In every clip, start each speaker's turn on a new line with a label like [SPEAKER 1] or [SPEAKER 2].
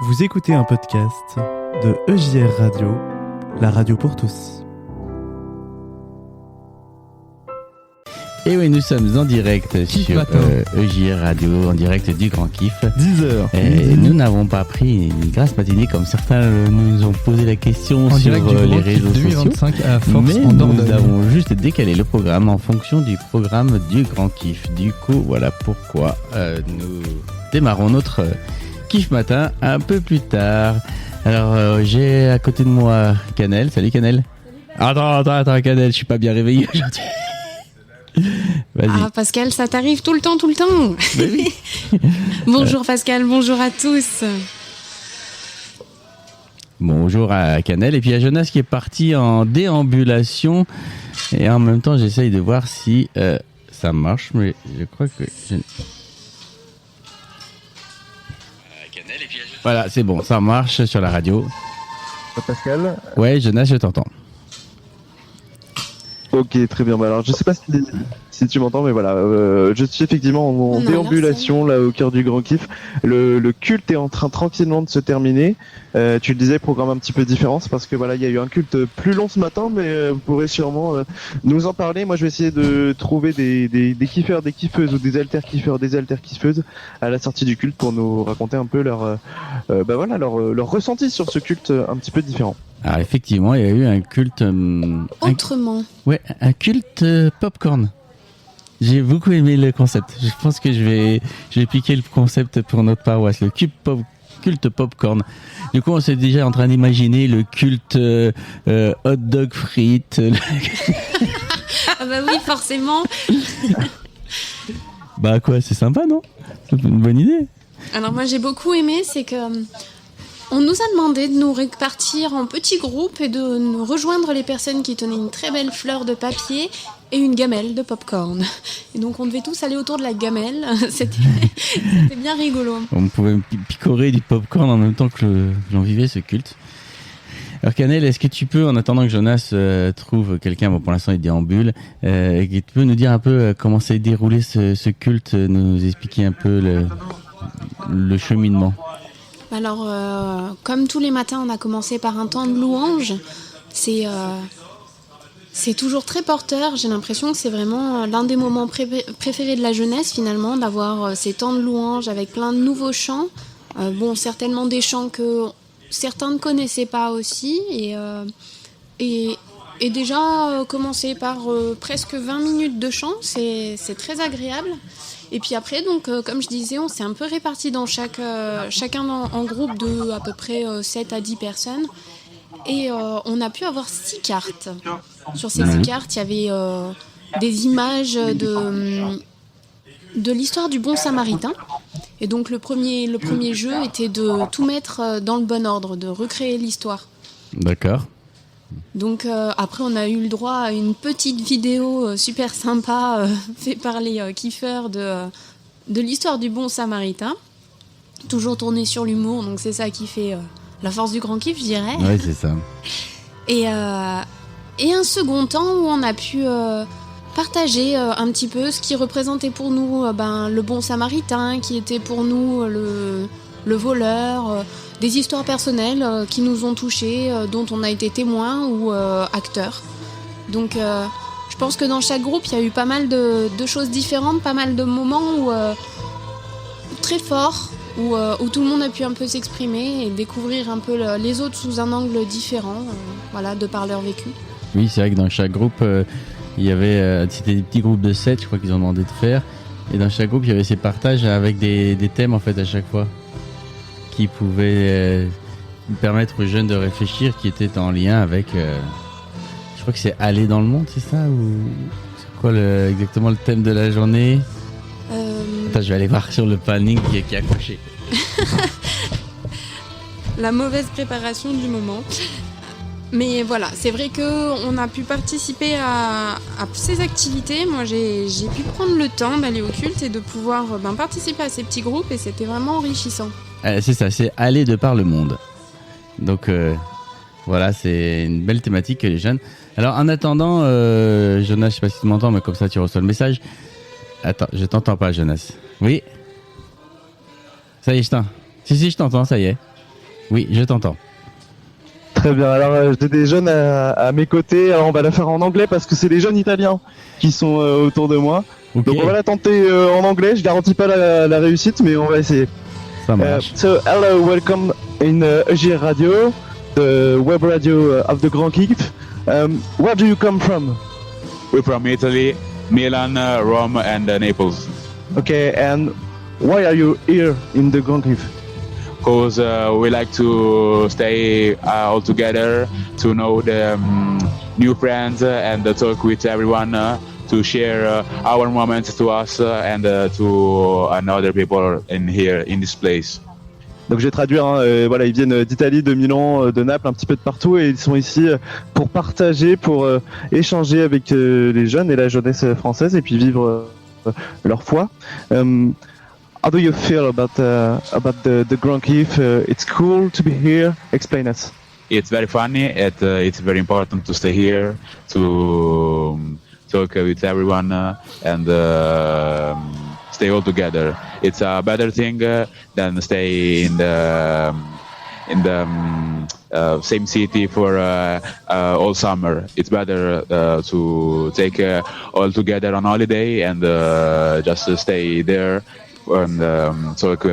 [SPEAKER 1] Vous écoutez un podcast de EJR Radio, la radio pour tous.
[SPEAKER 2] Et oui, nous sommes en direct sur EJR Radio, en direct du Grand Kiff.
[SPEAKER 1] 10h.
[SPEAKER 2] Et nous n'avons pas pris une grasse matinée comme certains nous ont posé la question
[SPEAKER 3] en
[SPEAKER 2] sur les réseaux
[SPEAKER 3] 2025
[SPEAKER 2] sociaux.
[SPEAKER 3] à Force
[SPEAKER 2] Mais
[SPEAKER 3] en
[SPEAKER 2] nous
[SPEAKER 3] Dordogne.
[SPEAKER 2] avons juste décalé le programme en fonction du programme du Grand Kiff. Du coup, voilà pourquoi nous démarrons notre Kiff Matin un peu plus tard. Alors, j'ai à côté de moi Canel. Salut Canel. Attends, Canel, je suis pas bien réveillé aujourd'hui. Vas-y.
[SPEAKER 4] Ah Pascal, ça t'arrive tout le temps.
[SPEAKER 2] Mais oui.
[SPEAKER 4] Bonjour Pascal, bonjour à tous.
[SPEAKER 2] Bonjour à Canel. Et puis il y a Jonas qui est parti en déambulation. Et en même temps, j'essaye de voir si ça marche. Mais je crois que... Voilà, c'est bon, ça marche sur la radio.
[SPEAKER 5] Pascal.
[SPEAKER 2] Ouais, Jonas, je t'entends.
[SPEAKER 5] Ok, très bien. Bah alors, je sais pas si tu m'entends, mais voilà, je suis effectivement en
[SPEAKER 4] Non,
[SPEAKER 5] déambulation là au cœur du Grand Kiff. Le culte est en train tranquillement de se terminer. Tu le disais, programme un petit peu différent, c'est parce que voilà, il y a eu un culte plus long ce matin, mais vous pourrez sûrement nous en parler. Moi, je vais essayer de trouver des kiffeurs, des kiffeuses ou des alter kiffeurs, des alter kiffeuses à la sortie du culte pour nous raconter un peu leur ressenti sur ce culte un petit peu différent.
[SPEAKER 2] Alors effectivement, il y a eu un culte...
[SPEAKER 4] Autrement.
[SPEAKER 2] Ouais, un culte popcorn. J'ai beaucoup aimé le concept. Je pense que je vais piquer le concept pour notre paroisse, le culte popcorn. Du coup, on s'est déjà en train d'imaginer le culte hot dog frites.
[SPEAKER 4] Ah bah oui, forcément.
[SPEAKER 2] Bah quoi, c'est sympa, non? C'est une bonne idée.
[SPEAKER 4] Alors moi j'ai beaucoup aimé, c'est que on nous a demandé de nous répartir en petits groupes et de nous rejoindre les personnes qui tenaient une très belle fleur de papier et une gamelle de popcorn. Et donc on devait tous aller autour de la gamelle. C'était bien rigolo.
[SPEAKER 2] On pouvait picorer du popcorn en même temps que l'on vivait ce culte. Alors Canel, est-ce que tu peux, en attendant que Jonas trouve quelqu'un, bon pour l'instant il déambule, tu peux nous dire un peu comment s'est déroulé ce culte, nous expliquer un peu le cheminement?
[SPEAKER 4] Alors, comme tous les matins, on a commencé par un temps de louange. C'est toujours très porteur. J'ai l'impression que c'est vraiment l'un des moments préférés de la jeunesse, finalement, d'avoir ces temps de louange avec plein de nouveaux chants. Certainement des chants que certains ne connaissaient pas aussi. Et déjà, commencer par presque 20 minutes de chant, c'est très agréable. Et puis après, donc, comme je disais, on s'est un peu répartis dans chacun en groupe de à peu près 7 à 10 personnes. Et on a pu avoir 6 cartes. Sur ces 6 cartes, il y avait des images de l'histoire du bon samaritain. Et donc le premier jeu était de tout mettre dans le bon ordre, de recréer l'histoire.
[SPEAKER 2] D'accord.
[SPEAKER 4] Donc après on a eu le droit à une petite vidéo super sympa faite par les kiffeurs de l'histoire du bon samaritain, toujours tournée sur l'humour, donc c'est ça qui fait la force du Grand Kiff, je dirais.
[SPEAKER 2] Oui, c'est ça.
[SPEAKER 4] Et un second temps où on a pu partager un petit peu ce qui représentait pour nous le bon samaritain, qui était pour nous le voleur, des histoires personnelles qui nous ont touchés, dont on a été témoins ou acteurs. Donc je pense que dans chaque groupe, il y a eu pas mal de choses différentes, pas mal de moments très forts, où tout le monde a pu un peu s'exprimer et découvrir un peu les autres sous un angle différent, de par leur vécu.
[SPEAKER 2] Oui, c'est vrai que dans chaque groupe, il y avait, c'était des petits groupes de 7, je crois qu'ils ont demandé de faire. Et dans chaque groupe, il y avait ces partages avec des thèmes en fait à chaque fois, qui pouvaient permettre aux jeunes de réfléchir, qui étaient en lien avec... je crois que c'est aller dans le monde, c'est ça? Ou c'est quoi exactement le thème de la journée? Attends, je vais aller voir sur le planning qui est accroché.
[SPEAKER 4] La mauvaise préparation du moment. Mais voilà, c'est vrai qu'on a pu participer à ces activités. Moi, j'ai pu prendre le temps d'aller au culte et de pouvoir participer à ces petits groupes, et c'était vraiment enrichissant.
[SPEAKER 2] C'est ça, c'est aller de par le monde. Donc voilà, c'est une belle thématique que les jeunes... Alors en attendant, Jonas, je sais pas si tu m'entends, mais comme ça tu reçois le message. Attends, je t'entends pas, Jonas. Oui? Ça y est, je t'entends. Si, je t'entends, ça y est. Oui, je t'entends.
[SPEAKER 5] Très bien. Alors, j'ai des jeunes à mes côtés. Alors, on va la faire en anglais parce que c'est des jeunes italiens qui sont autour de moi.
[SPEAKER 2] Ok,
[SPEAKER 5] Donc, on va la tenter en anglais. Je garantis pas la réussite, mais on va essayer.
[SPEAKER 2] ça marche.
[SPEAKER 5] So, hello, welcome in EJR Radio, the web radio of the Grand Kiff. Where do you come from?
[SPEAKER 3] We're from Italy, Milan, Rome, and Naples.
[SPEAKER 5] Okay, and why are you here in the Grand Kiff?
[SPEAKER 3] Because we like to stay all together, to know the new friends and talk with everyone, to share our moments to us and to other people in here in this place.
[SPEAKER 5] Donc je vais traduire, voilà, ils viennent d'Italie, de Milan, de Naples, un petit peu de partout et ils sont ici pour partager, pour échanger avec les jeunes et la jeunesse française et puis vivre leur foi. How do you feel about the Grand Kiff? It's cool to be here. Explain us.
[SPEAKER 3] It's very funny. It's very important to stay here, to talk with everyone and stay all together. It's a better thing than stay in the same city for all summer. It's better to take all together on holiday and just stay there and talk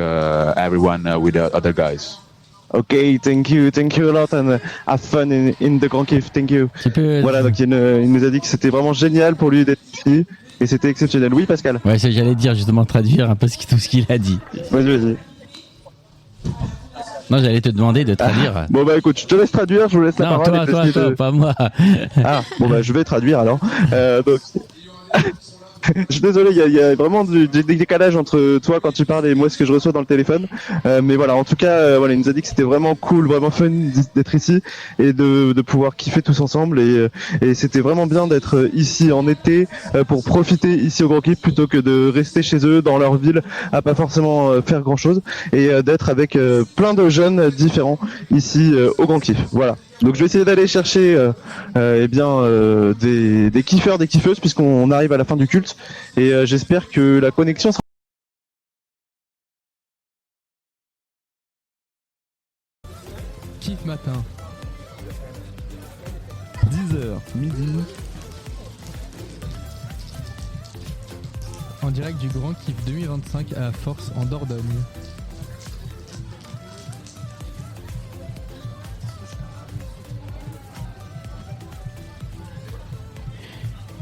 [SPEAKER 3] everyone with the other guys.
[SPEAKER 5] Okay, thank you a lot and have fun in the Grand Kiff. Thank you. Voilà, donc il nous a dit que c'était vraiment génial pour lui d'être ici et c'était exceptionnel. Oui, Pascal.
[SPEAKER 2] Ouais, j'allais dire justement traduire un peu tout ce qu'il a dit.
[SPEAKER 5] Vas-y.
[SPEAKER 2] Non, j'allais te demander de traduire.
[SPEAKER 5] Bon bah écoute, je te laisse traduire, je vous laisse la
[SPEAKER 2] Non,
[SPEAKER 5] parole.
[SPEAKER 2] toi, pas moi.
[SPEAKER 5] Ah, bon bah je vais traduire alors. Donc... Je suis désolé, il y a vraiment du décalage entre toi quand tu parles et moi ce que je reçois dans le téléphone. Mais voilà, en tout cas, voilà, il nous a dit que c'était vraiment cool, vraiment fun d'être ici et de pouvoir kiffer tous ensemble. Et c'était vraiment bien d'être ici en été pour profiter ici au Grand Kiff plutôt que de rester chez eux dans leur ville à pas forcément faire grand chose et d'être avec plein de jeunes différents ici au Grand Kiff. Voilà. Donc je vais essayer d'aller chercher des kiffeurs, des kiffeuses puisqu'on arrive à la fin du culte et j'espère que la connexion sera...
[SPEAKER 1] Kiff matin. 10h, midi. En direct du Grand Kiff 2025 à Force en Dordogne.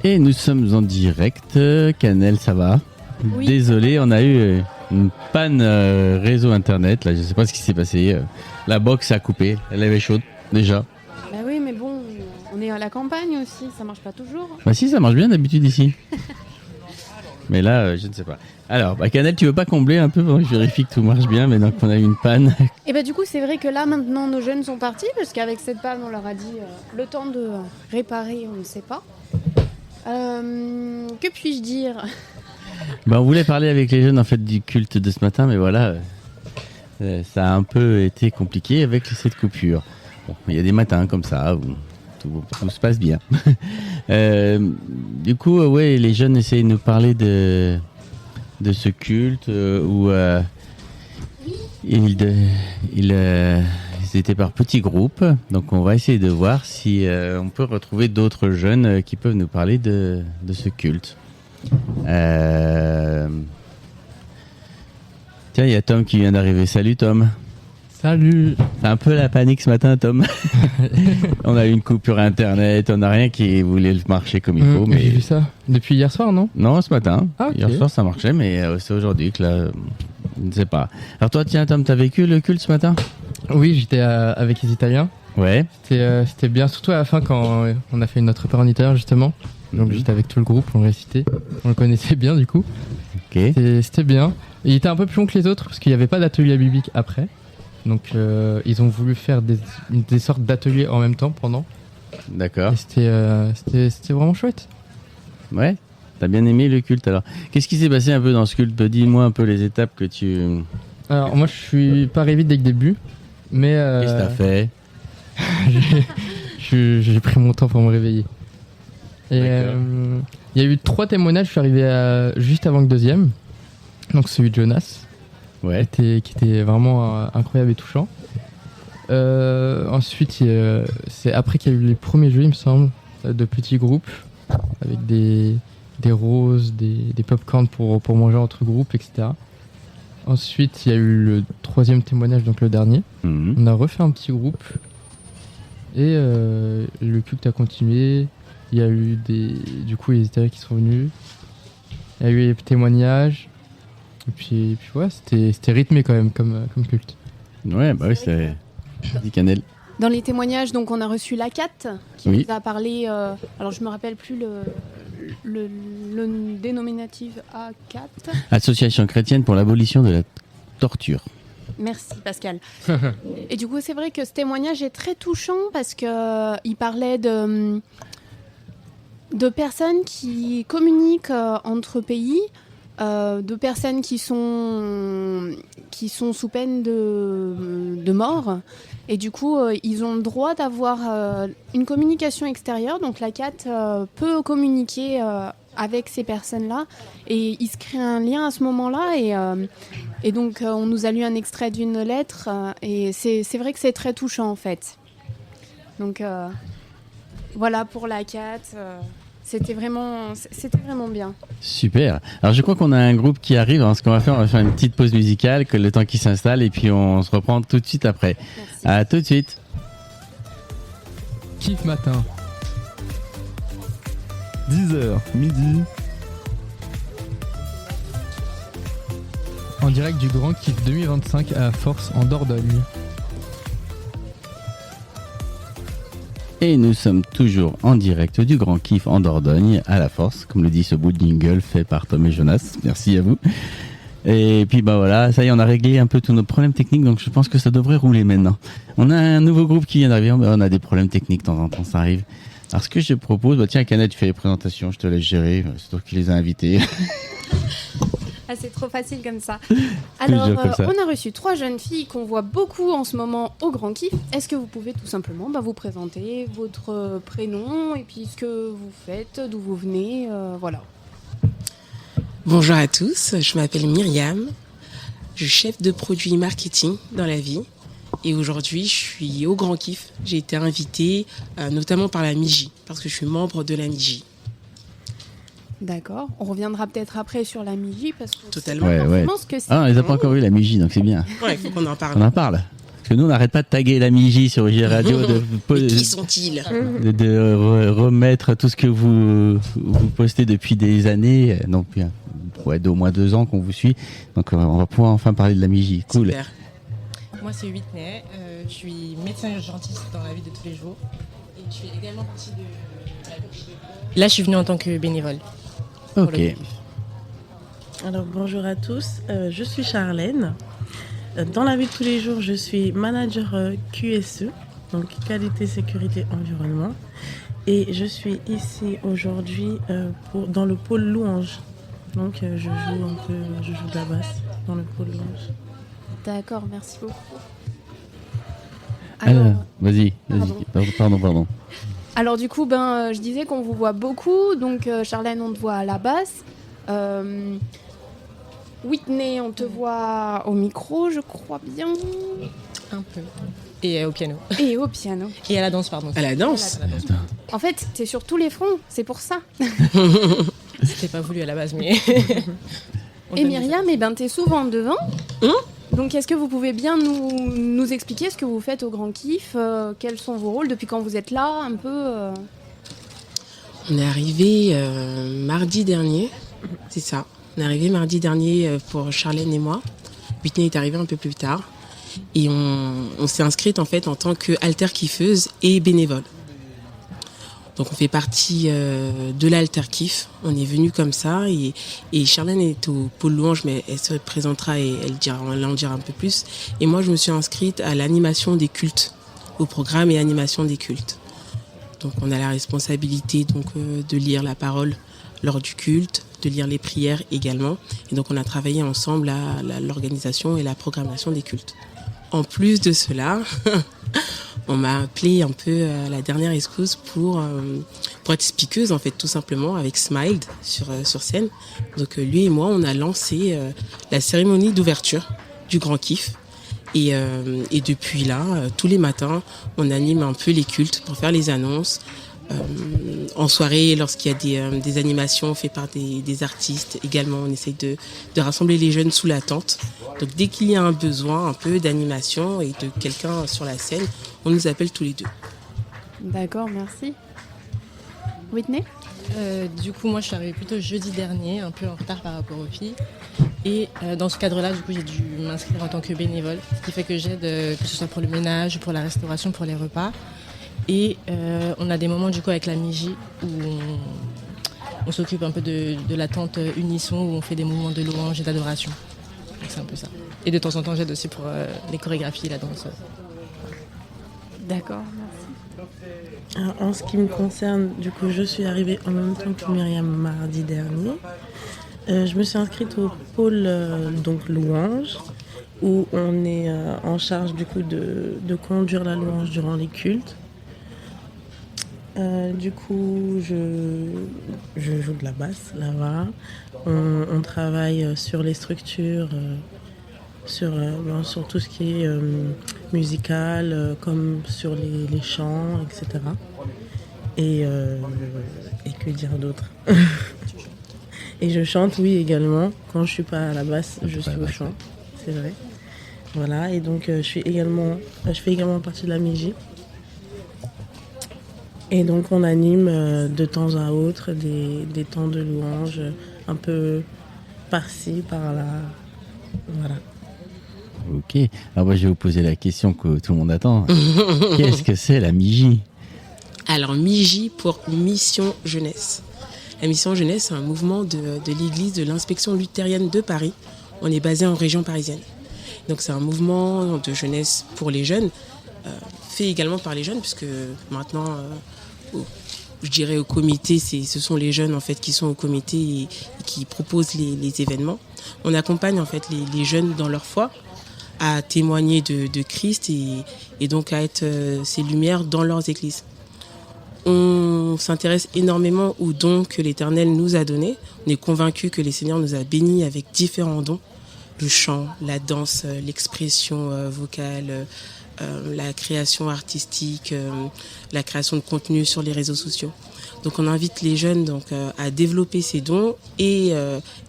[SPEAKER 2] Et nous sommes en direct. Canel, ça va?
[SPEAKER 4] Oui.
[SPEAKER 2] Désolé, on a eu une panne réseau internet. Là, je sais pas ce qui s'est passé. La box a coupé. Elle avait chaude déjà.
[SPEAKER 6] Bah oui, mais bon, on est à la campagne aussi, ça marche pas toujours.
[SPEAKER 2] Bah si, ça marche bien d'habitude ici. Mais là, je ne sais pas. Alors, Canel, tu veux pas combler un peu pendant que je vérifie que tout marche bien, mais donc on a eu une panne.
[SPEAKER 6] Et bah du coup, c'est vrai que là, maintenant, nos jeunes sont partis, parce qu'avec cette panne, on leur a dit le temps de réparer, on ne sait pas. Que puis-je dire?
[SPEAKER 2] On voulait parler avec les jeunes en fait du culte de ce matin, mais voilà, ça a un peu été compliqué avec cette coupure. Bon, il y a des matins comme ça où tout se passe bien. Du coup, ouais, les jeunes essayent de nous parler de ce culte où ils étaient par petits groupes. Donc, on va essayer de voir si on peut retrouver d'autres jeunes qui peuvent nous parler de ce culte. Tiens, il y a Tom qui vient d'arriver. Salut Tom.
[SPEAKER 1] Salut.
[SPEAKER 2] C'est un peu la panique ce matin, Tom. On a eu une coupure internet, on n'a rien qui voulait marcher comme il faut. Mais
[SPEAKER 1] J'ai vu ça depuis hier soir, non?
[SPEAKER 2] non, ce matin.
[SPEAKER 1] Ah, ok.
[SPEAKER 2] Hier soir ça marchait, mais c'est aujourd'hui que là, je ne sais pas. Alors toi, tiens, Tom, t'as vécu le culte ce matin?
[SPEAKER 1] Oui, j'étais avec les Italiens.
[SPEAKER 2] Ouais.
[SPEAKER 1] C'était bien, surtout à la fin quand on a fait notre repas en italien justement. Donc j'étais avec tout le groupe, on récitait. On le connaissait bien du coup.
[SPEAKER 2] Ok.
[SPEAKER 1] C'était bien. Il était un peu plus long que les autres parce qu'il n'y avait pas d'atelier biblique après. Donc ils ont voulu faire des sortes d'ateliers en même temps pendant.
[SPEAKER 2] D'accord.
[SPEAKER 1] Et c'était vraiment chouette.
[SPEAKER 2] Ouais. T'as bien aimé le culte alors. Qu'est-ce qui s'est passé un peu dans ce culte? Dis-moi un peu les étapes que tu...
[SPEAKER 1] Alors moi je suis pas arrivé dès le début. Mais
[SPEAKER 2] Qu'est-ce que t'as fait?
[SPEAKER 1] j'ai pris mon temps pour me réveiller. Et il y a eu 3 témoignages, je suis arrivé juste avant le deuxième. Donc celui de Jonas,
[SPEAKER 2] Ouais.
[SPEAKER 1] qui était vraiment incroyable et touchant. Ensuite, c'est après qu'il y a eu les premiers jeux, il me semble, de petits groupes, avec des roses, des pop-corn pour manger entre groupes, etc. Ensuite, il y a eu le 3e témoignage, donc le dernier. On a refait un petit groupe. Et le culte a continué. Il y a eu du coup, les Italiens qui sont venus. Il y a eu les témoignages. Et puis ouais, c'était rythmé quand même comme culte.
[SPEAKER 2] Ouais, bah oui, c'est dit cannelle.
[SPEAKER 6] Dans les témoignages, donc on a reçu la CAT qui
[SPEAKER 2] Oui.
[SPEAKER 6] nous a parlé. Alors je me rappelle plus le dénominatif A4.
[SPEAKER 2] Association chrétienne pour l'abolition de la torture.
[SPEAKER 6] Merci Pascal. Et du coup, c'est vrai que ce témoignage est très touchant parce que il parlait de personnes qui communiquent entre pays, de personnes qui sont sous peine de mort. Et du coup, ils ont le droit d'avoir une communication extérieure. Donc la CAT peut communiquer avec ces personnes-là. Et il se crée un lien à ce moment-là. Et donc, on nous a lu un extrait d'une lettre. Et c'est vrai que c'est très touchant, en fait. Donc, voilà pour la CAT. C'était vraiment bien.
[SPEAKER 2] Super. Alors je crois qu'on a un groupe qui arrive. Alors, ce qu'on va faire, on va faire une petite pause musicale, que le temps qui s'installe, et puis on se reprend tout de suite après.
[SPEAKER 6] Merci.
[SPEAKER 2] À tout de suite.
[SPEAKER 1] Kiff matin.
[SPEAKER 7] 10h, midi.
[SPEAKER 1] En direct du Grand Kiff 2025 à Force en Dordogne.
[SPEAKER 2] Et nous sommes toujours en direct du Grand Kiff en Dordogne, à la Force, comme le dit ce bout de jingle fait par Tom et Jonas. Merci à vous. Et puis bah voilà, ça y est, on a réglé un peu tous nos problèmes techniques, donc je pense que ça devrait rouler maintenant. On a un nouveau groupe qui vient d'arriver, on a des problèmes techniques de temps en temps, ça arrive. Alors ce que je propose, tiens Canet, tu fais les présentations, je te laisse gérer, c'est toi qui les as invités.
[SPEAKER 6] Ah, c'est trop facile comme ça.
[SPEAKER 2] Toujours
[SPEAKER 6] Alors,
[SPEAKER 2] comme ça.
[SPEAKER 6] on a reçu 3 jeunes filles qu'on voit beaucoup en ce moment au Grand Kiff. Est-ce que vous pouvez tout simplement vous présenter votre prénom et puis ce que vous faites, d'où vous venez, voilà.
[SPEAKER 8] Bonjour à tous, je m'appelle Myriam, je suis chef de produit marketing dans la vie et aujourd'hui je suis au Grand Kiff. J'ai été invitée notamment par la MIJ parce que je suis membre de la MIJ.
[SPEAKER 6] D'accord. On reviendra peut-être après sur la MIJ parce que
[SPEAKER 8] Totalement.
[SPEAKER 6] c'est pas
[SPEAKER 2] Ouais.
[SPEAKER 6] forcément ce que c'est.
[SPEAKER 2] Ah, on les a pas encore eu la MIJ, donc c'est bien.
[SPEAKER 8] Ouais, il faut qu'on en parle.
[SPEAKER 2] On en parle. Parce que nous, on n'arrête pas de taguer la MIJ sur J Radio,
[SPEAKER 8] Mais qui sont-ils ?
[SPEAKER 2] de remettre tout ce que vous postez depuis des années, donc d'au moins 2 ans qu'on vous suit. Donc on va pouvoir enfin parler de la MIJ. Cool.
[SPEAKER 8] Super.
[SPEAKER 9] Moi, c'est Whitney. Je suis médecin urgentiste dans la vie de tous les jours. Et je fais également partie de... Là, je suis venue en tant que bénévole. pour
[SPEAKER 2] Ok.
[SPEAKER 9] le kiff.
[SPEAKER 10] Alors bonjour à tous, je suis Charlène. Dans la vie de tous les jours, je suis manager QSE, donc qualité, sécurité, environnement. Et je suis ici aujourd'hui dans le pôle louange. Donc je joue de la basse dans le pôle louange.
[SPEAKER 6] D'accord, merci beaucoup.
[SPEAKER 2] Alors, vas-y.
[SPEAKER 6] Pardon.
[SPEAKER 2] Pardon.
[SPEAKER 6] Alors du coup, je disais qu'on vous voit beaucoup. Donc Charlène, on te voit à la basse. Whitney, on te voit au micro, je crois bien.
[SPEAKER 9] Un peu. Et au piano.
[SPEAKER 6] Et au piano.
[SPEAKER 9] Et à la danse, pardon.
[SPEAKER 8] À la danse.
[SPEAKER 6] En fait, t'es sur tous les fronts, c'est pour ça.
[SPEAKER 9] C'était pas voulu à la base, mais... On
[SPEAKER 6] Et
[SPEAKER 9] aime
[SPEAKER 6] Myriam, t'es souvent devant. Donc est-ce que vous pouvez bien nous expliquer ce que vous faites au Grand Kiff, quels sont vos rôles, depuis quand vous êtes là, un peu
[SPEAKER 8] On est arrivé mardi dernier, c'est ça. On est arrivé mardi dernier pour Charlène et moi. Whitney est arrivée un peu plus tard. Et on s'est inscrite en fait en tant qu'alter kiffeuse et bénévole. Donc on fait partie de l'alter kiff. On est venu comme ça et Charlène est au pôle louange, mais elle se présentera et elle en dira un peu plus. Et moi je me suis inscrite à l'animation des cultes, au programme et animation des cultes. Donc on a la responsabilité de lire la parole lors du culte, de lire les prières également. Et donc on a travaillé ensemble à l'organisation et la programmation des cultes. En plus de cela, on m'a appelé un peu à la dernière excuse pour être speakeuse en fait, tout simplement, avec Smiled sur scène. Donc lui et moi, on a lancé la cérémonie d'ouverture du Grand Kiff. Et depuis là, tous les matins, on anime un peu les cultes pour faire les annonces. En soirée, lorsqu'il y a des animations faites par des artistes, également, on essaye de rassembler les jeunes sous la tente. Donc dès qu'il y a un besoin un peu d'animation et de quelqu'un sur la scène, on nous appelle tous les deux.
[SPEAKER 6] D'accord, merci. Whitney ?
[SPEAKER 9] Du coup, moi, je suis arrivée plutôt jeudi dernier, un peu en retard par rapport aux filles. Et dans ce cadre-là, du coup, j'ai dû m'inscrire en tant que bénévole, ce qui fait que j'aide, que ce soit pour le ménage, pour la restauration, pour les repas. Et on a des moments, du coup, avec la MIJI où on s'occupe un peu de la tente unisson, où on fait des mouvements de louange et d'adoration. Donc, c'est un peu ça. Et de temps en temps, j'aide aussi pour les chorégraphies et la danse.
[SPEAKER 6] D'accord, merci.
[SPEAKER 10] Alors, en ce qui me concerne, du coup, je suis arrivée en même temps que Myriam mardi dernier. Je me suis inscrite au pôle donc louange, où on est en charge du coup de conduire la louange durant les cultes. Du coup, je joue de la basse là-bas. On travaille sur les structures, sur tout ce qui est musical, comme sur les chants, etc. Et que dire d'autre? Et je chante, oui, également. Quand je suis pas à la basse, je suis au chant, c'est vrai. Voilà, et donc je fais également partie de la MIJI. Et donc on anime de temps à autre des temps de louange, un peu par-ci, par-là. Voilà.
[SPEAKER 2] Ok. Alors moi je vais vous poser la question que tout le monde attend. Qu'est-ce que c'est la MIJI ?
[SPEAKER 8] Alors MIJI pour Mission Jeunesse. La Mission Jeunesse, c'est un mouvement de l'église de l'inspection luthérienne de Paris. On est basé en région parisienne. Donc c'est un mouvement de jeunesse pour les jeunes, fait également par les jeunes, puisque maintenant, je dirais au comité, ce sont les jeunes en fait qui sont au comité et qui proposent les événements. On accompagne en fait les jeunes dans leur foi, à témoigner de Christ et donc à être ces lumières dans leurs églises. On s'intéresse énormément aux dons que l'Éternel nous a donnés. On est convaincus que le Seigneur nous a bénis avec différents dons. Le chant, la danse, l'expression vocale, la création artistique, la création de contenu sur les réseaux sociaux. Donc on invite les jeunes à développer ces dons et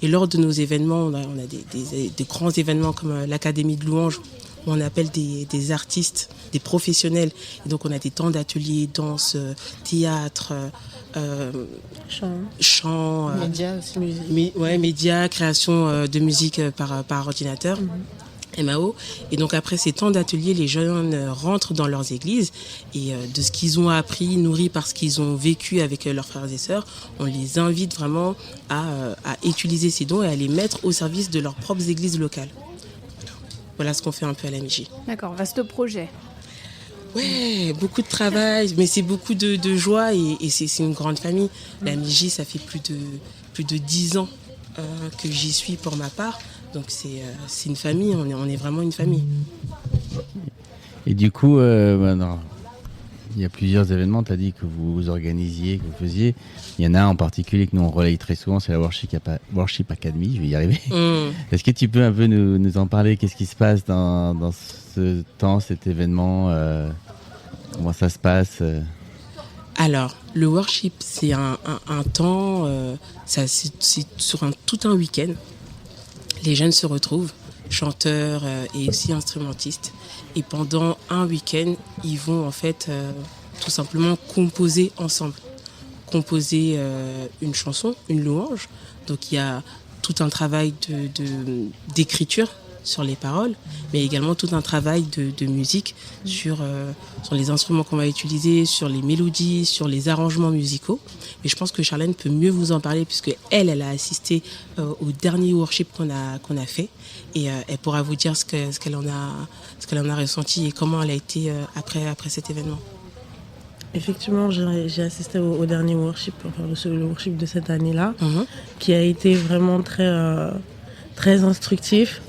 [SPEAKER 8] lors de nos événements, on a des grands événements comme l'Académie de louange, où on appelle des artistes, des professionnels. Et donc on a des temps d'ateliers, danse, théâtre, chant,
[SPEAKER 9] médias aussi.
[SPEAKER 8] Médias, création de musique par ordinateur. MAO. Et donc après ces temps d'atelier, les jeunes rentrent dans leurs églises et de ce qu'ils ont appris, nourris par ce qu'ils ont vécu avec leurs frères et sœurs, on les invite vraiment à utiliser ces dons et à les mettre au service de leurs propres églises locales. Voilà ce qu'on fait un peu à la MIJI.
[SPEAKER 6] D'accord, vaste projet.
[SPEAKER 8] Ouais, beaucoup de travail, mais c'est beaucoup de joie et c'est une grande famille. La MIJI, ça fait plus de 10 ans que j'y suis pour ma part. Donc c'est une famille, on est vraiment une famille.
[SPEAKER 2] Et du coup, il y a plusieurs événements, tu as dit que vous organisiez, que vous faisiez. Il y en a un en particulier que nous on relaye très souvent, c'est la Worship Academy, je vais y arriver. Est-ce que tu peux un peu nous en parler? Qu'est-ce qui se passe dans ce temps, cet événement? Comment ça se passe?
[SPEAKER 8] Alors, le worship, c'est un temps, c'est sur tout un week-end. Les jeunes se retrouvent, chanteurs et aussi instrumentistes. Et pendant un week-end, ils vont en fait tout simplement composer ensemble. Composer une chanson, une louange. Donc il y a tout un travail d'écriture sur les paroles, mais également tout un travail de musique sur les instruments qu'on va utiliser, sur les mélodies, sur les arrangements musicaux. Et je pense que Charlène peut mieux vous en parler puisque elle a assisté au dernier worship qu'on a fait et elle pourra vous dire ce qu'elle en a ressenti et comment elle a été après cet événement.
[SPEAKER 10] Effectivement, j'ai assisté au dernier worship, le worship de cette année-là, qui a été vraiment très, très instructif.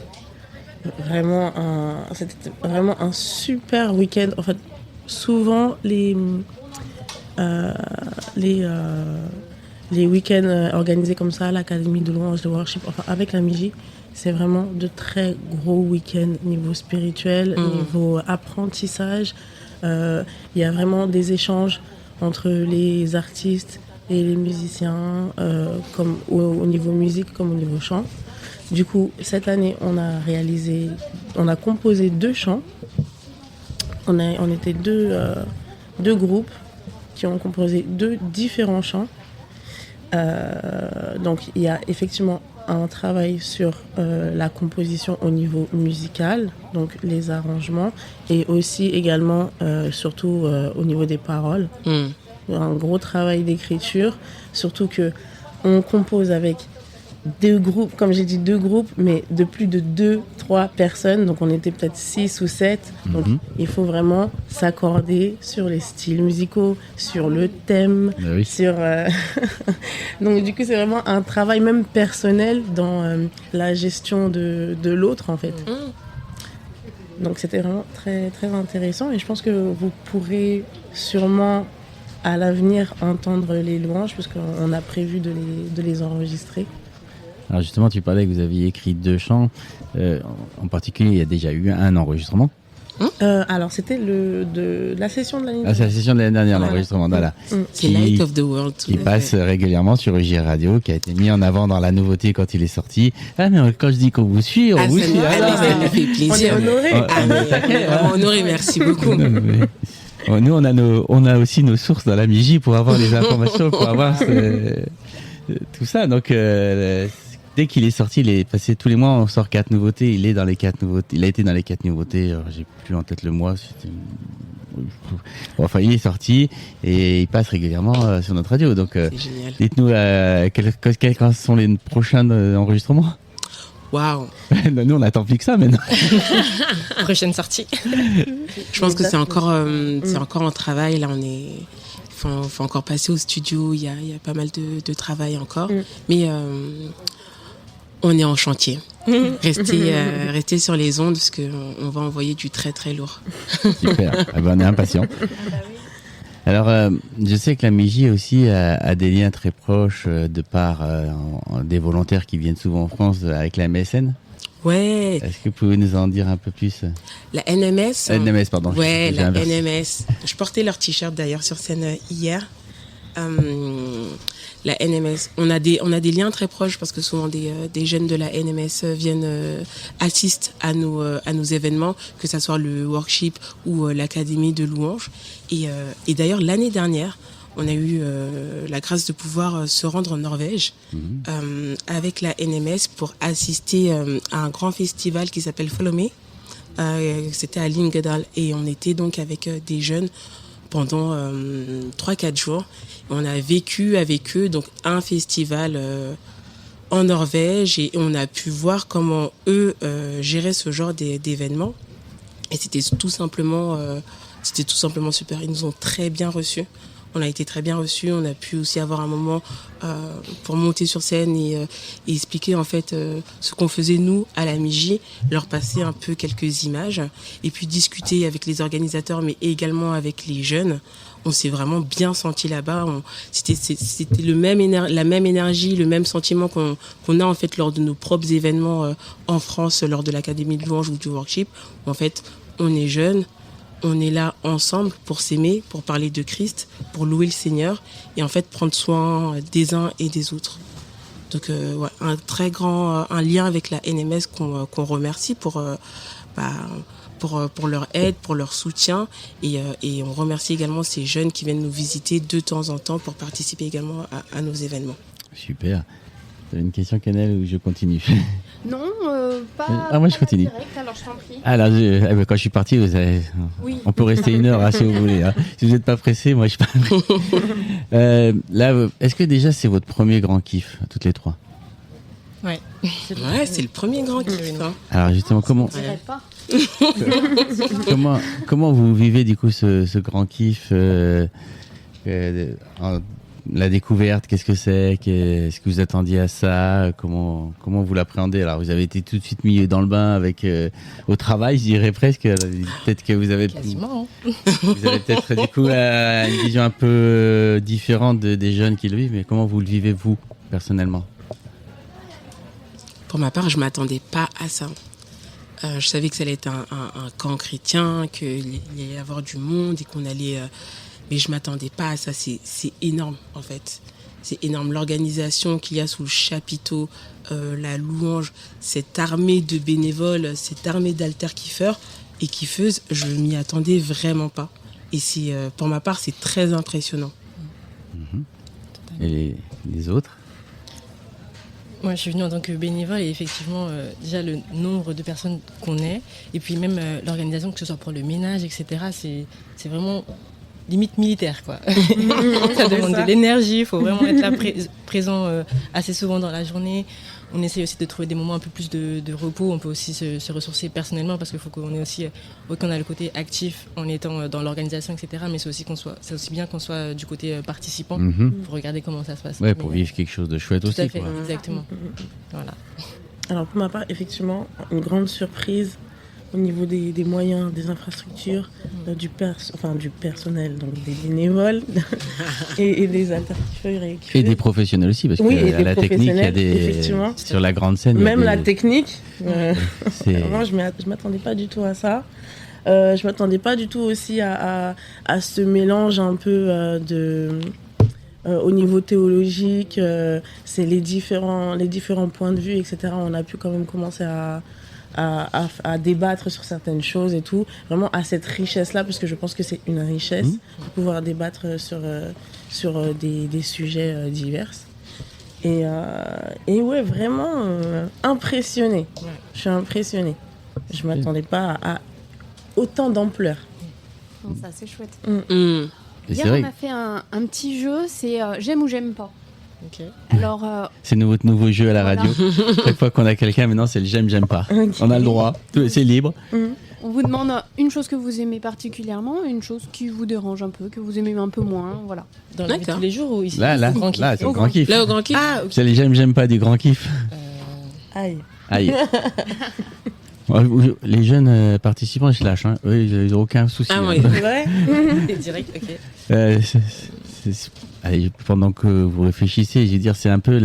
[SPEAKER 10] C'était vraiment un super week-end. En fait, souvent les week-ends organisés comme ça, l'Académie de louange, de worship, enfin avec la MIJI, c'est vraiment de très gros week-ends niveau spirituel, niveau apprentissage. Il y a vraiment des échanges entre les artistes et les musiciens, comme au niveau musique comme au niveau chant. Du coup, cette année, on a composé 2 chants. On était deux groupes qui ont composé 2 différents chants. Donc, il y a effectivement un travail sur la composition au niveau musical, donc les arrangements, et aussi également, surtout au niveau des paroles. Un gros travail d'écriture, surtout que on compose avec 2 groupes, comme j'ai dit 2 groupes, mais de plus de 2-3 personnes, donc on était peut-être 6 ou 7, donc il faut vraiment s'accorder sur les styles musicaux, sur le thème, sur... Donc du coup c'est vraiment un travail même personnel dans la gestion de l'autre en fait. Donc c'était vraiment très, très intéressant et je pense que vous pourrez sûrement à l'avenir entendre les louanges puisqu'on a prévu de les enregistrer.
[SPEAKER 2] Alors justement, tu parlais que vous aviez écrit 2 chants. En particulier, il y a déjà eu un enregistrement.
[SPEAKER 10] Alors, c'était la session de l'année dernière.
[SPEAKER 2] Ah, c'est la session de l'année dernière, l'enregistrement. Voilà.
[SPEAKER 8] C'est Light of the World.
[SPEAKER 2] Qui passe régulièrement sur EJ Radio, qui a été mis en avant dans la nouveauté quand il est sorti. Ah, mais quand je dis qu'on vous suit, on vous suit.
[SPEAKER 8] Ça nous fait plaisir.
[SPEAKER 10] On est honorés.
[SPEAKER 8] Vraiment honorés, merci beaucoup.
[SPEAKER 2] Nous, on a aussi nos sources dans la MIJ pour avoir les informations, pour avoir tout ça. Donc, dès qu'il est sorti, il est passé tous les mois, on sort 4 nouveautés. Il est dans les 4 nouveautés. Il a été dans les 4 nouveautés. Alors, j'ai plus en tête le mois. Enfin, il est sorti et il passe régulièrement sur notre radio. Donc, dites-nous quels sont les prochains enregistrements.
[SPEAKER 8] Waouh.
[SPEAKER 2] Nous, on attend plus que ça maintenant.
[SPEAKER 9] Prochaine sortie.
[SPEAKER 8] Je pense que c'est encore en travail. Là, faut encore passer au studio. Il y a pas mal de travail encore. Mais on est en chantier. Restez sur les ondes parce qu'on va envoyer du très très lourd.
[SPEAKER 2] Super. On est impatients. Alors, je sais que la MIJ aussi a des liens très proches de par des volontaires qui viennent souvent en France avec la MSN.
[SPEAKER 8] Ouais.
[SPEAKER 2] Est-ce que vous pouvez nous en dire un peu plus?
[SPEAKER 8] La NMS.
[SPEAKER 2] NMS, pardon.
[SPEAKER 8] Ouais, la NMS. Je portais leur t-shirt d'ailleurs sur scène hier. La NMS. On a des liens très proches parce que souvent des jeunes de la NMS viennent assistent à nos événements, que ça soit le workshop ou l'académie de louanges. Et d'ailleurs l'année dernière, on a eu la grâce de pouvoir se rendre en Norvège avec la NMS pour assister à un grand festival qui s'appelle Follow Me. C'était à Lingedal et on était donc avec des jeunes pendant 3-4 jours. On a vécu avec eux donc un festival en Norvège et on a pu voir comment eux géraient ce genre d'événements. Et c'était tout simplement super. Ils nous ont très bien reçus. On a été très bien reçus. On a pu aussi avoir un moment pour monter sur scène et expliquer en fait ce qu'on faisait nous à la MIJ, leur passer un peu quelques images et puis discuter avec les organisateurs mais également avec les jeunes. On s'est vraiment bien senti là-bas. C'était la même énergie, le même sentiment qu'on a en fait lors de nos propres événements en France, lors de l'Académie de louanges ou du workshop. En fait, on est jeunes. On est là ensemble pour s'aimer, pour parler de Christ, pour louer le Seigneur et en fait prendre soin des uns et des autres. Donc un très grand lien avec la NMS qu'on remercie pour leur aide, pour leur soutien et on remercie également ces jeunes qui viennent nous visiter de temps en temps pour participer également à nos événements.
[SPEAKER 2] Super. Tu as une question, Canel, ou je continue?
[SPEAKER 6] Non, pas.
[SPEAKER 2] Ah, moi je continue.
[SPEAKER 6] Direct, alors je t'en prie.
[SPEAKER 2] Alors, quand je suis parti, on peut rester 1 heure si vous voulez. Hein. Si vous n'êtes pas pressé, moi je pars. Là, est-ce que déjà c'est votre premier grand kiff, toutes les 3?
[SPEAKER 9] Ouais.
[SPEAKER 8] C'est le premier grand kiff. Hein.
[SPEAKER 2] Alors justement, comment vous vivez du coup ce grand kiff la découverte, qu'est-ce que c'est? Est-ce que vous attendiez à ça? Comment vous l'appréhendez? Alors, vous avez été tout de suite mis dans le bain avec au travail, je dirais presque. Peut-être que vous avez
[SPEAKER 9] quasiment.
[SPEAKER 2] Vous avez peut-être du coup une vision un peu différente des jeunes qui le vivent. Mais comment vous le vivez vous personnellement?
[SPEAKER 8] Pour ma part, je m'attendais pas à ça. Je savais que ça allait être un camp chrétien, qu'il allait y avoir du monde et qu'on allait... mais je m'attendais pas à ça. C'est énorme, en fait. C'est énorme. L'organisation qu'il y a sous le chapiteau, la louange, cette armée de bénévoles, cette armée d'alter-kiffeurs et kiffeuses, je m'y attendais vraiment pas. Et pour ma part, c'est très impressionnant.
[SPEAKER 2] Et les autres?
[SPEAKER 9] Moi, je suis venue en tant que bénévole et effectivement, déjà le nombre de personnes qu'on est, et puis même l'organisation, que ce soit pour le ménage, etc., c'est vraiment limite militaire, quoi. Ça demande de l'énergie, il faut vraiment être là présent assez souvent dans la journée. On essaye aussi de trouver des moments un peu plus de repos. On peut aussi se ressourcer personnellement parce qu'il faut qu'on ait aussi, qu'on a le côté actif en étant dans l'organisation, etc. Mais c'est aussi bien qu'on soit du côté participant pour regarder comment ça se passe.
[SPEAKER 2] Ouais, pour vivre quelque chose de chouette
[SPEAKER 9] tout
[SPEAKER 2] aussi.
[SPEAKER 9] à fait,
[SPEAKER 2] Quoi.
[SPEAKER 9] exactement. Voilà.
[SPEAKER 10] Alors pour ma part, effectivement, une grande surprise au niveau des moyens, des infrastructures, du personnel, donc des bénévoles et des alternatifs.
[SPEAKER 2] Et des professionnels aussi, parce que la technique, il y a des... Sur la grande scène,
[SPEAKER 10] même
[SPEAKER 2] il y a
[SPEAKER 10] la technique, vraiment, je m'attendais pas du tout à ça. Je m'attendais pas du tout aussi à ce mélange un peu au niveau théologique, c'est les différents points de vue, etc. On a pu quand même commencer à débattre sur certaines choses et tout, vraiment à cette richesse-là, parce que je pense que c'est une richesse de pouvoir débattre sur des sujets divers. Et ouais, vraiment impressionnée. Ouais. Je suis impressionnée. Je ne m'attendais pas à autant d'ampleur.
[SPEAKER 6] Ça, c'est chouette. Hier, on a fait un petit jeu, c'est j'aime ou j'aime pas.
[SPEAKER 9] Okay.
[SPEAKER 6] Alors,
[SPEAKER 2] c'est notre nouveau jeu à la radio. Chaque fois qu'on a quelqu'un, maintenant, c'est le j'aime pas. Okay. On a le droit, c'est libre.
[SPEAKER 6] On vous demande une chose que vous aimez particulièrement, une chose qui vous dérange un peu, que vous aimez un peu moins, voilà.
[SPEAKER 9] Dans la vie de tous les jours ou ici?
[SPEAKER 2] Là, c'est le grand kiff.
[SPEAKER 8] Là, au grand kiff.
[SPEAKER 6] Ah, okay.
[SPEAKER 2] C'est les j'aime pas du grand kiff.
[SPEAKER 10] Aïe.
[SPEAKER 2] Les jeunes participants, ils se lâchent. Hein. Eux, ils n'ont aucun souci.
[SPEAKER 8] Ah oui,
[SPEAKER 10] c'est vrai.
[SPEAKER 9] C'est direct, ok.
[SPEAKER 2] Allez, pendant que vous réfléchissez, je veux dire, c'est un peu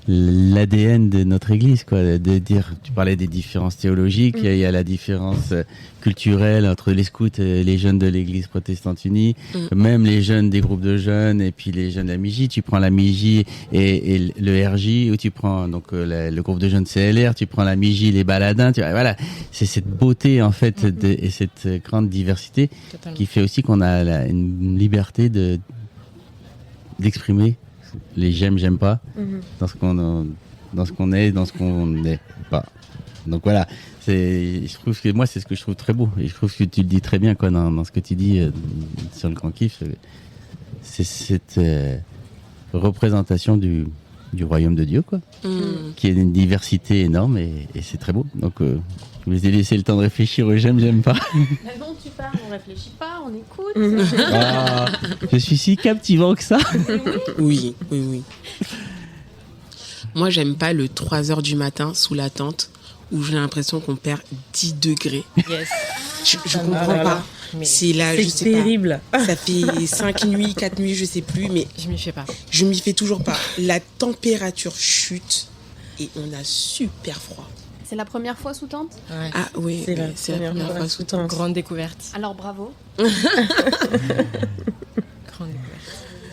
[SPEAKER 2] l'ADN de notre Église, quoi. De dire, tu parlais des différences théologiques, il y a la différence culturelle entre les scouts et les jeunes de l'Église protestante unie, même les jeunes des groupes de jeunes et puis les jeunes de la MIJ. Tu prends la MIJ et le RJ, ou tu prends donc le groupe de jeunes CLR, tu prends la MIJ, les baladins. Voilà, c'est cette beauté en fait et cette grande diversité qui fait aussi qu'on a une liberté d'exprimer les j'aime pas dans ce qu'on est, dans ce qu'on n'est pas. Donc voilà, je trouve que moi c'est ce que je trouve très beau et je trouve que tu le dis très bien quoi dans ce que tu dis sur le grand kiff. C'est cette représentation du royaume de Dieu quoi, qui est d'une diversité énorme et c'est très beau. Donc je vous ai laissé le temps de réfléchir au j'aime pas.
[SPEAKER 6] Non, tu parles, on réfléchit pas, on écoute.
[SPEAKER 2] Je suis si captivant que ça.
[SPEAKER 8] Oui. Moi, j'aime pas le 3h du matin sous la tente où j'ai l'impression qu'on perd 10 degrés.
[SPEAKER 9] Yes.
[SPEAKER 8] Je comprends pas. C'est là, je sais
[SPEAKER 10] terrible.
[SPEAKER 8] Pas. Ça fait 5 nuits, 4 nuits, je sais plus, mais
[SPEAKER 9] je m'y fais pas.
[SPEAKER 8] Je m'y fais toujours pas. La température chute et on a super froid.
[SPEAKER 6] C'est la première fois sous tente ?
[SPEAKER 9] Ouais.
[SPEAKER 8] Ah oui,
[SPEAKER 10] c'est la première fois sous tente.
[SPEAKER 9] Grande découverte.
[SPEAKER 6] Alors bravo.
[SPEAKER 9] Grande découverte.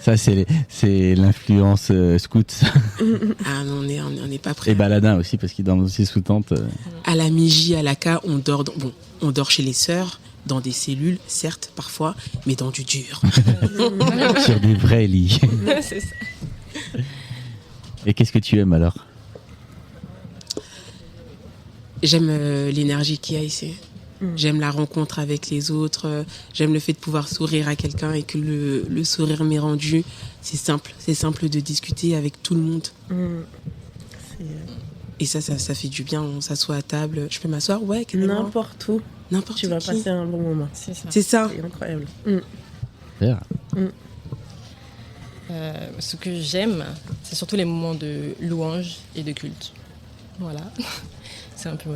[SPEAKER 2] Ça, c'est l'influence scout.
[SPEAKER 8] Ah non, on n'est pas prêt.
[SPEAKER 2] Et baladin aussi, parce qu'ils dorment aussi sous tente.
[SPEAKER 8] À la MIJ, à l'ACA, on dort chez les sœurs, dans des cellules, certes, parfois, mais dans du dur.
[SPEAKER 2] Sur des vrais lits.
[SPEAKER 9] C'est ça.
[SPEAKER 2] Et qu'est-ce que tu aimes alors ?
[SPEAKER 8] J'aime l'énergie qu'il y a ici. J'aime la rencontre avec les autres. J'aime le fait de pouvoir sourire à quelqu'un et que le sourire m'est rendu. C'est simple de discuter avec tout le monde. Et ça fait du bien. On s'assoit à table. Je peux m'asseoir, ouais, carrément.
[SPEAKER 10] N'importe où.
[SPEAKER 8] N'importe
[SPEAKER 10] tu vas passer un bon moment.
[SPEAKER 8] C'est ça.
[SPEAKER 10] C'est incroyable.
[SPEAKER 9] Ce que j'aime, c'est surtout les moments de louange et de culte. Voilà. C'est un peu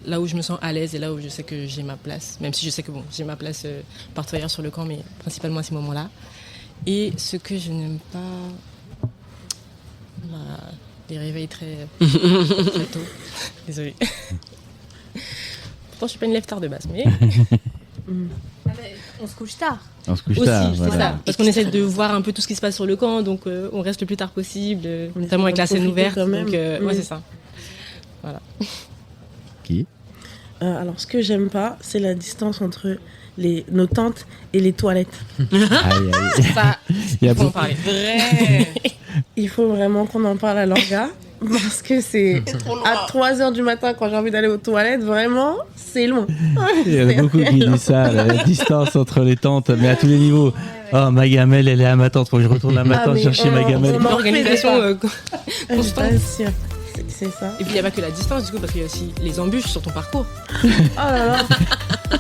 [SPEAKER 9] là où je me sens à l'aise et là où je sais que j'ai ma place. Même si je sais que j'ai ma place partout ailleurs sur le camp, mais principalement à ces moments-là. Et ce que je n'aime pas... les réveille très, très tôt. Désolée. Pourtant, je suis pas une lève tard de base, mais
[SPEAKER 6] On se couche tard.
[SPEAKER 2] On se couche
[SPEAKER 9] aussi,
[SPEAKER 2] tard,
[SPEAKER 9] c'est
[SPEAKER 2] voilà.
[SPEAKER 9] ça. Parce qu'on essaie de voir un peu tout ce qui se passe sur le camp, donc on reste le plus tard possible, notamment avec la scène ouverte.
[SPEAKER 10] quand même.
[SPEAKER 9] Donc, ouais, c'est ça. Voilà.
[SPEAKER 2] Qui
[SPEAKER 10] Alors, ce que j'aime pas, c'est la distance entre nos tentes et les toilettes.
[SPEAKER 2] Aïe, aïe.
[SPEAKER 9] Ça,
[SPEAKER 2] Il y a
[SPEAKER 9] il faut en
[SPEAKER 2] beaucoup-
[SPEAKER 9] parler.
[SPEAKER 10] Il faut vraiment qu'on en parle à l'orga. Parce que c'est à 3h du matin quand j'ai envie d'aller aux toilettes, vraiment, c'est long.
[SPEAKER 2] Il y en a beaucoup qui disent ça, la distance entre les tentes, mais à tous les niveaux. Oh, ma gamelle, elle est à ma tente, faut que je retourne à ma
[SPEAKER 10] Ah,
[SPEAKER 2] tente
[SPEAKER 10] mais
[SPEAKER 2] chercher ma gamelle.
[SPEAKER 10] on en
[SPEAKER 9] L'organisation
[SPEAKER 10] Je
[SPEAKER 9] constante.
[SPEAKER 10] t'assure. C'est ça.
[SPEAKER 9] Et puis il n'y a pas que la distance du coup, parce qu'il y a aussi les embûches sur ton parcours.
[SPEAKER 10] Oh là là.